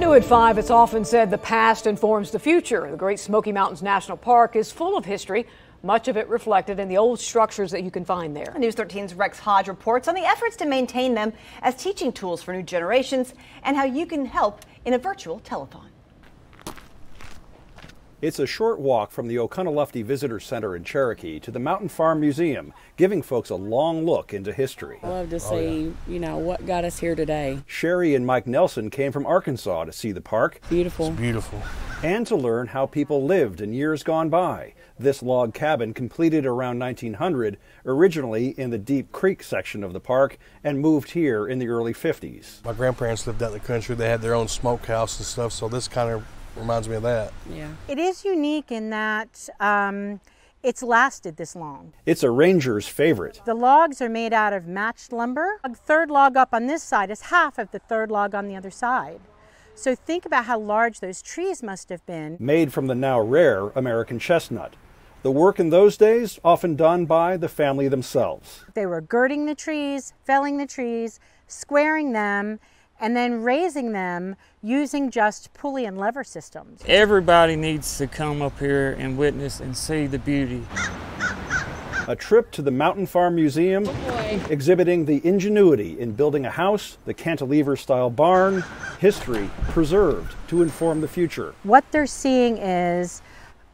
New at 5, it's often said the past informs the future. The Great Smoky Mountains National Park is full of history, much of it reflected in the old structures that you can find there. News 13's Rex Hodge reports on the efforts to maintain them as teaching tools for new generations and how you can help in a virtual telethon. It's a short walk from the Oconaluftee Visitor Center in Cherokee to the Mountain Farm Museum, giving folks a long look into history. I love to see, you know, what got us here today. Sherry and Mike Nelson came from Arkansas to see the park. Beautiful. It's beautiful. And to learn how people lived in years gone by. This log cabin, completed around 1900, originally in the Deep Creek section of the park, and moved here in the early 50s. My grandparents lived out in the country. They had their own smokehouse and stuff, so this kind of reminds me of that. Yeah. It is unique in that it's lasted this long. It's a ranger's favorite. The logs are made out of matched lumber. The third log up on this side is half of the third log on the other side. So think about how large those trees must have been. Made from the now rare American chestnut. The work in those days often done by the family themselves. They were girding the trees, felling the trees, squaring them, and then raising them using just pulley and lever systems. Everybody needs to come up here and witness and see the beauty. A trip to the Mountain Farm Museum, exhibiting the ingenuity in building a house, the cantilever-style barn, history preserved to inform the future. What they're seeing is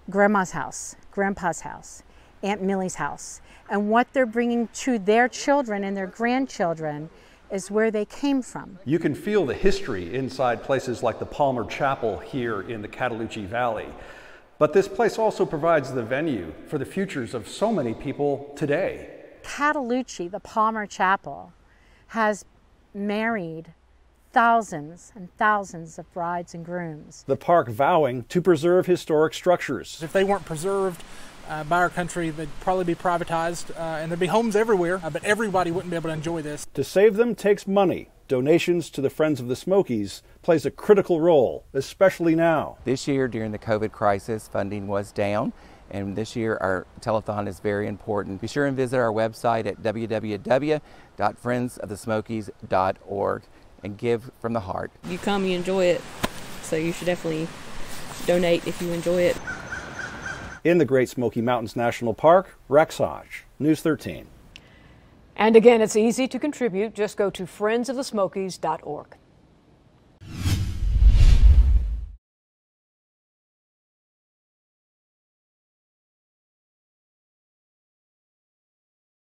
Grandma's house, Grandpa's house, Aunt Millie's house, and what they're bringing to their children and their grandchildren is where they came from. You can feel the history inside places like the Palmer Chapel here in the Cataloochee Valley. But this place also provides the venue for the futures of so many people today. Cataloochee, the Palmer Chapel, has married thousands and thousands of brides and grooms. The park vowing to preserve historic structures. If they weren't preserved by our country, they'd probably be privatized and there'd be homes everywhere, but everybody wouldn't be able to enjoy this. To save them takes money. Donations to the Friends of the Smokies plays a critical role, especially now. This year, during the COVID crisis, funding was down, and this year our telethon is very important. Be sure and visit our website at www.friendsofthesmokies.org and give from the heart. You come, you enjoy it, so you should definitely donate if you enjoy it. In the Great Smoky Mountains National Park, Rex Hodge, News 13. And again, it's easy to contribute. Just go to friendsofthesmokies.org.